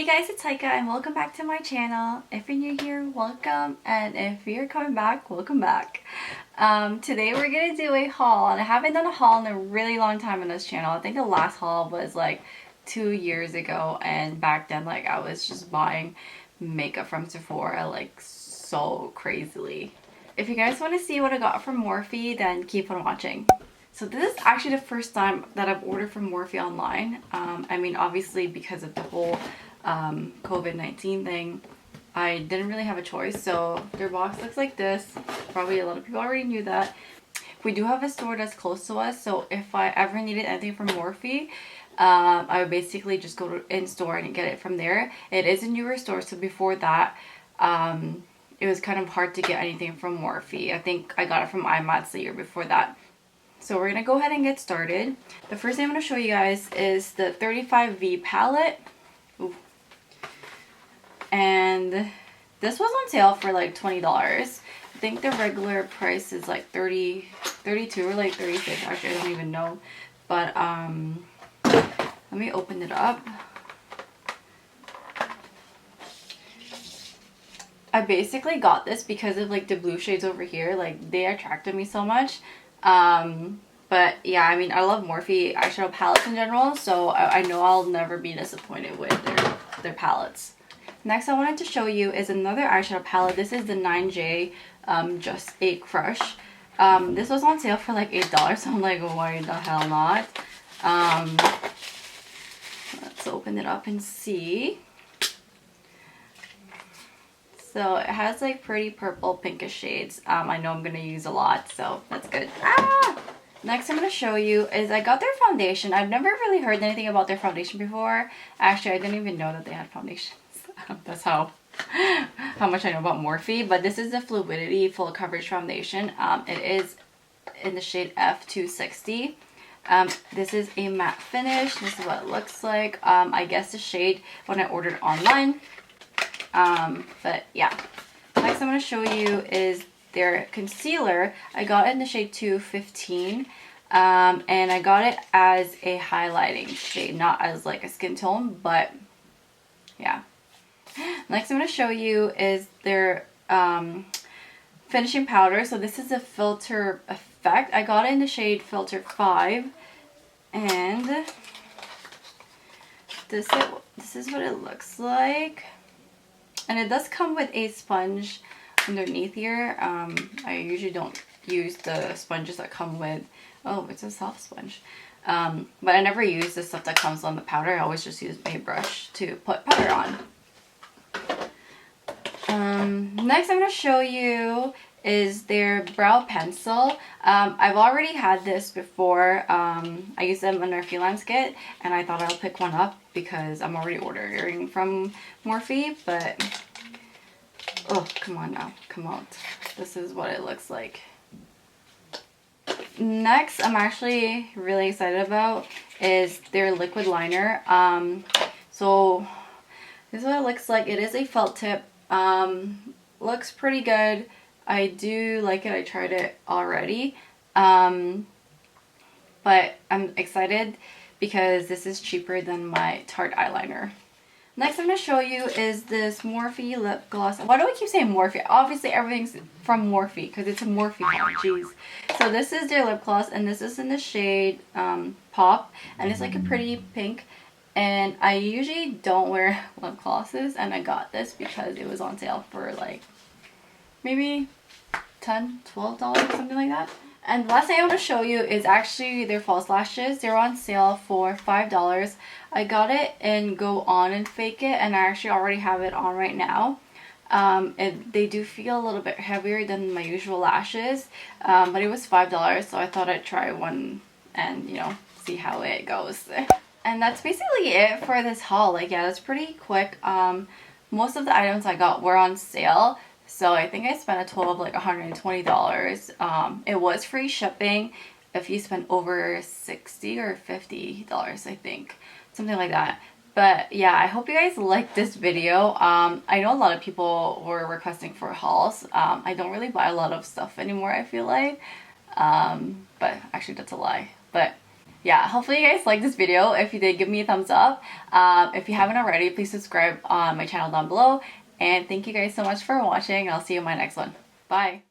Hey guys, it's Ica and welcome back to my channel. If you're new here, welcome, and if you're coming back, welcome back. Today we're gonna do a haul, and I haven't done a haul in a really long time on this channel. I think the last haul was like 2 years ago, and back then like I was just buying makeup from Sephora like so crazily. If you guys want to see what I got from Morphe, then keep on watching. So this is actually the first time that I've ordered from Morphe online. I mean, obviously because of the whole COVID-19 thing, I didn't really have a choice. So their box looks like this. Probably a lot of people already knew that. We do have a store that's close to us, so if I ever needed anything from Morphe, I would basically just go to in-store and get it from there. It is a newer store, so before that, it was kind of hard to get anything from Morphe. I think I got it from ica.bee the year before that. So we're gonna go ahead and get started. The first thing I'm gonna show you guys is the 35V palette. Ooh. And this was on sale for like $20. I think the regular price is like 32 or like 36. Actually, I don't even know. But let me open it up. I basically got this because of like the blue shades over here. Like they attracted me so much. But yeah, I mean, I love Morphe eyeshadow palettes in general, so I know I'll never be disappointed with their palettes. Next, I wanted to show you is another eyeshadow palette. This is the 9J Just a Crush. This was on sale for like $8, so I'm like, why the hell not? Let's open it up and see. So it has like pretty purple pinkish shades. I know I'm gonna use a lot, so that's good. Next I'm gonna show you is I got their foundation. I've never really heard anything about their foundation before. Actually, I didn't even know that they had foundations. That's how much I know about Morphe. But this is the Fluidity Full Coverage Foundation. It is in the shade F260. This is a matte finish. This is what it looks like. I guess the shade when I ordered online. But yeah. Next I'm going to show you is their concealer. I got it in the shade 215. And I got it as a highlighting shade, not as like a skin tone, but yeah. Next I'm going to show you is their finishing powder. So this is a Filter Effect. I got it in the shade Filter 5. And this is what it looks like. And it does come with a sponge underneath here. I usually don't use the sponges that come with, oh, it's a soft sponge. But I never use the stuff that comes on the powder. I always just use my brush to put powder on. Next I'm going to show you is their brow pencil. I've already had this before. I used them in our freelance kit, and I thought I'll pick one up because I'm already ordering from Morphe, but oh, come on now, come out. This is what it looks like. Next, I'm actually really excited about is their liquid liner. So this is what it looks like. It is a felt tip. Looks pretty good. I do like it. I tried it already. But I'm excited because this is cheaper than my Tarte eyeliner. Next I'm going to show you is this Morphe lip gloss. Why do I keep saying Morphe? Obviously everything's from Morphe because it's a Morphe haul. Jeez. So this is their lip gloss, and this is in the shade Pop, and it's like a pretty pink. And I usually don't wear lip glosses, and I got this because it was on sale for like maybe $10, $12, something like that. And the last thing I want to show you is actually their false lashes. They're on sale for $5. I got it in Go On and Fake It, and I actually already have it on right now. They do feel a little bit heavier than my usual lashes, but it was $5, so I thought I'd try one and, you know, see how it goes. And that's basically it for this haul. Like, yeah, that's pretty quick. Most of the items I got were on sale. So I think I spent a total of like $120. It was free shipping if you spend over $60 or $50, I think. Something like that. But yeah, I hope you guys liked this video. I know a lot of people were requesting for hauls. I don't really buy a lot of stuff anymore, I feel like. But actually that's a lie. But yeah, hopefully you guys liked this video. If you did, give me a thumbs up. If you haven't already, please subscribe on my channel down below. And thank you guys so much for watching. I'll see you in my next one. Bye.